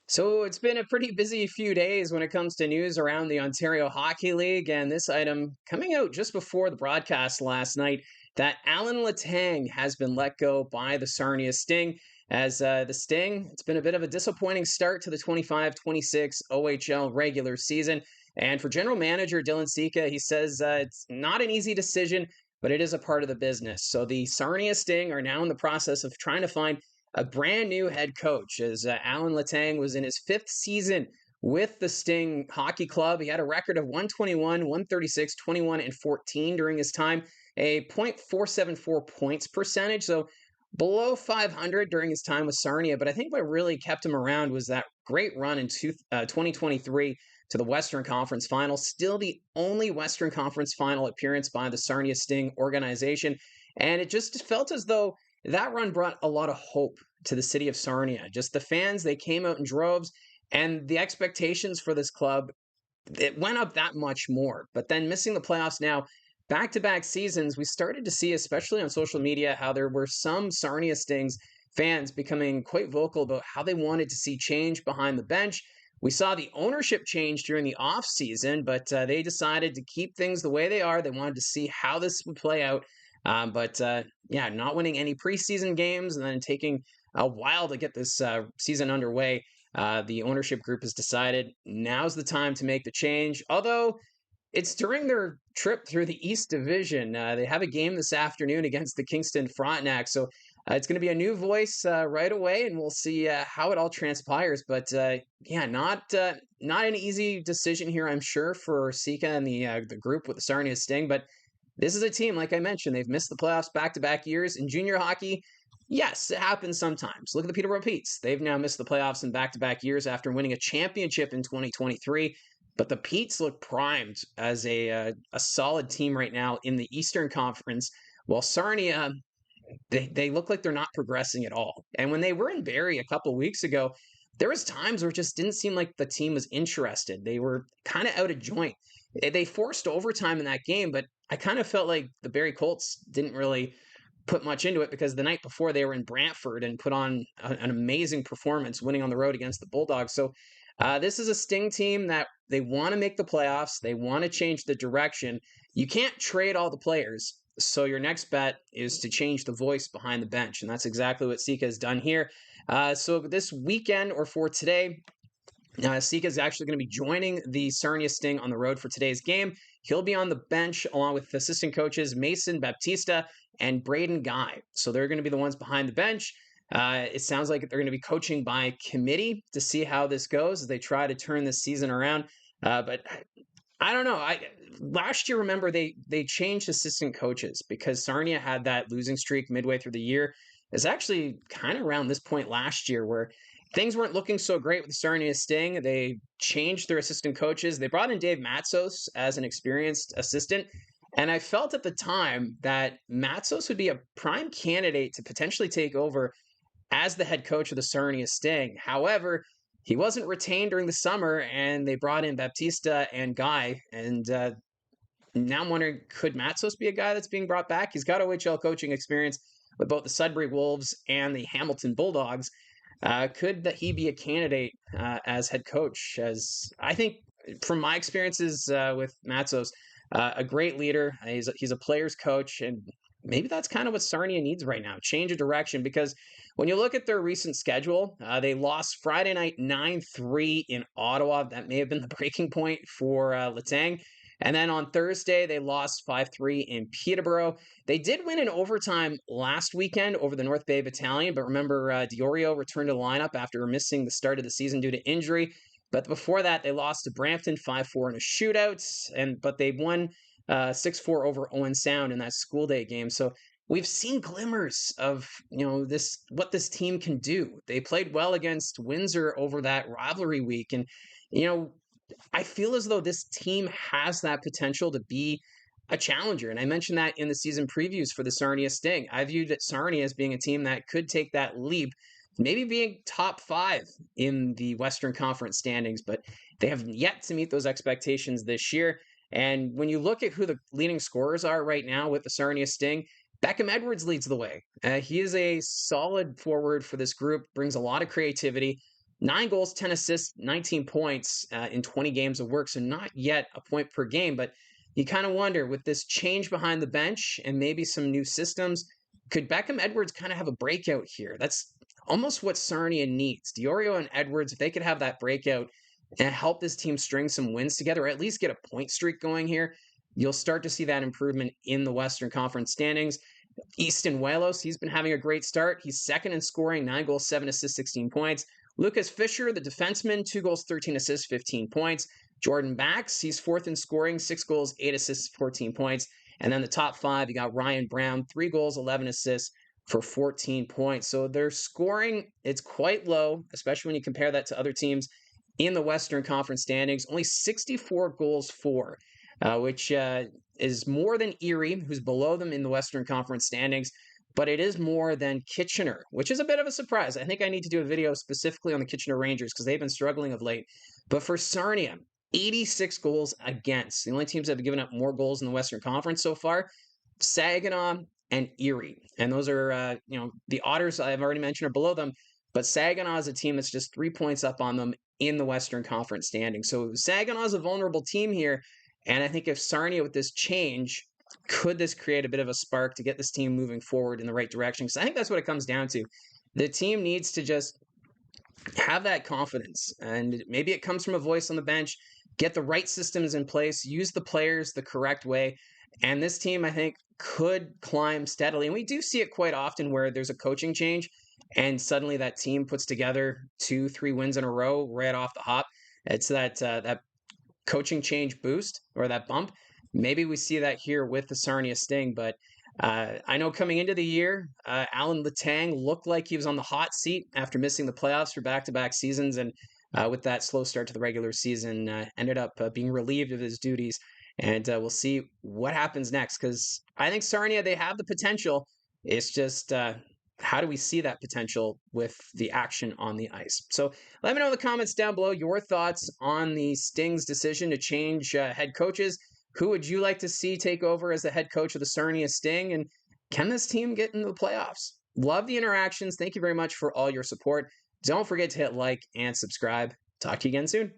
So it's been a pretty busy few days when it comes to news around the Ontario Hockey League, and this item coming out just before the broadcast last night that Alan Letang has been let go by the Sarnia Sting. As the Sting, it's been a bit of a disappointing start to the 25-26 OHL regular season. And for general manager Dylan Sika, he says it's not an easy decision, but it is a part of the business. So the Sarnia Sting are now in the process of trying to find a brand new head coach as Alan Letang was in his fifth season with the Sting Hockey Club. He had a record of 121, 136, 21, and 14 during his time, a .474 points percentage. So below 500 during his time with Sarnia. But I think what really kept him around was that great run in 2023 to the Western Conference Final. Still the only Western Conference Final appearance by the Sarnia Sting organization. And it just felt as though that run brought a lot of hope to the city of Sarnia. Just the fans, they came out in droves, and the expectations for this club, it went up that much more. But then missing the playoffs now, back-to-back seasons, we started to see, especially on social media, how there were some Sarnia Stings fans becoming quite vocal about how they wanted to see change behind the bench. We saw the ownership change during the offseason, but they decided to keep things the way they are. They wanted to see how this would play out. Yeah, not winning any preseason games and then taking a while to get this season underway. The ownership group has decided now's the time to make the change. Although it's during their trip through the East Division. They have a game this afternoon against the Kingston Frontenac. So it's going to be a new voice right away, and we'll see how it all transpires. But yeah, not an easy decision here, I'm sure, for Sika and the group with the Sarnia Sting. But this is a team, like I mentioned, they've missed the playoffs back-to-back years. In junior hockey, yes, it happens sometimes. Look at the Peterborough Petes. They've now missed the playoffs in back-to-back years after winning a championship in 2023. But the Petes look primed as a solid team right now in the Eastern Conference, while Sarnia, they look like they're not progressing at all. And when they were in Barrie a couple of weeks ago, there was times where it just didn't seem like the team was interested. They were kind of out of joint. They forced overtime in that game, but I kind of felt like the Barrie Colts didn't really put much into it because the night before they were in Brantford and put on an amazing performance, winning on the road against the Bulldogs. So this is a Sting team that they want to make the playoffs. They want to change the direction. You can't trade all the players. So your next bet is to change the voice behind the bench. And that's exactly what Sika has done here. So this weekend or for today, Sika is actually going to be joining the Sarnia Sting on the road for today's game. He'll be on the bench along with assistant coaches Mason Baptista and Braden Guy. So they're going to be the ones behind the bench. It sounds like they're going to be coaching by committee to see how this goes as they try to turn this season around. But I don't know. Last year, remember they changed assistant coaches because Sarnia had that losing streak midway through the year. It's actually kind of around this point last year where things weren't looking so great with the Sarnia Sting. They changed their assistant coaches. They brought in Dave Matsos as an experienced assistant. And I felt at the time that Matsos would be a prime candidate to potentially take over as the head coach of the Sarnia Sting. However, he wasn't retained during the summer, and they brought in Baptista and Guy. And now I'm wondering, could Matsos be a guy that's being brought back? He's got OHL coaching experience with both the Sudbury Wolves and the Hamilton Bulldogs. Could that he be a candidate as head coach? As I think, from my experiences with Matsos, a great leader. He's a player's coach, and maybe that's kind of what Sarnia needs right now. Change of direction, because when you look at their recent schedule, they lost Friday night 9-3 in Ottawa. That may have been the breaking point for Letang. And then on Thursday, they lost 5-3 in Peterborough. They did win in overtime last weekend over the North Bay Battalion, but remember, Diorio returned to the lineup after missing the start of the season due to injury. But before that, they lost to Brampton 5-4 in a shootout, but they won 6-4 over Owen Sound in that school day game. So we've seen glimmers of this what this team can do. They played well against Windsor over that rivalry week, and I feel as though this team has that potential to be a challenger. And I mentioned that in the season previews for the Sarnia Sting. I viewed that Sarnia as being a team that could take that leap, maybe being top 5 in the Western Conference standings, but they have yet to meet those expectations this year. And when you look at who the leading scorers are right now with the Sarnia Sting, Beckham Edwards leads the way. He is a solid forward for this group, brings a lot of creativity. 9 goals, 10 assists, 19 points in 20 games of work. So not yet a point per game, but you kind of wonder with this change behind the bench and maybe some new systems, could Beckham Edwards kind of have a breakout here? That's almost what Sarnia needs. Diorio and Edwards, if they could have that breakout and help this team string some wins together, or at least get a point streak going here, you'll start to see that improvement in the Western Conference standings. Easton Welos, he's been having a great start. He's second in scoring, 9 goals, 7 assists, 16 points. Lucas Fisher, the defenseman, 2 goals, 13 assists, 15 points. Jordan Bax, he's fourth in scoring, 6 goals, 8 assists, 14 points. And then the top five, you got Ryan Brown, 3 goals, 11 assists for 14 points. So their scoring, it's quite low, especially when you compare that to other teams in the Western Conference standings. Only 64 goals for, which is more than Erie, who's below them in the Western Conference standings, but it is more than Kitchener, which is a bit of a surprise. I think I need to do a video specifically on the Kitchener Rangers because they've been struggling of late. But for Sarnia, 86 goals against. The only teams that have given up more goals in the Western Conference so far, Saginaw and Erie. And those are, the Otters I've already mentioned are below them, but Saginaw is a team that's just 3 points up on them in the Western Conference standing. So Saginaw is a vulnerable team here. And I think if Sarnia, with this change, could this create a bit of a spark to get this team moving forward in the right direction? Because I think that's what it comes down to. The team needs to just have that confidence. And maybe it comes from a voice on the bench, get the right systems in place, use the players the correct way. And this team, I think, could climb steadily. And we do see it quite often where there's a coaching change and suddenly that team puts together 2-3 wins in a row right off the hop. It's that coaching change boost or that bump. Maybe we see that here with the Sarnia Sting, but I know coming into the year, Alan Letang looked like he was on the hot seat after missing the playoffs for back-to-back seasons, and with that slow start to the regular season, ended up being relieved of his duties. And we'll see what happens next, because I think Sarnia, they have the potential. It's just how do we see that potential with the action on the ice? So let me know in the comments down below your thoughts on the Sting's decision to change head coaches. Who would you like to see take over as the head coach of the Sarnia Sting? And can this team get into the playoffs? Love the interactions. Thank you very much for all your support. Don't forget to hit like and subscribe. Talk to you again soon.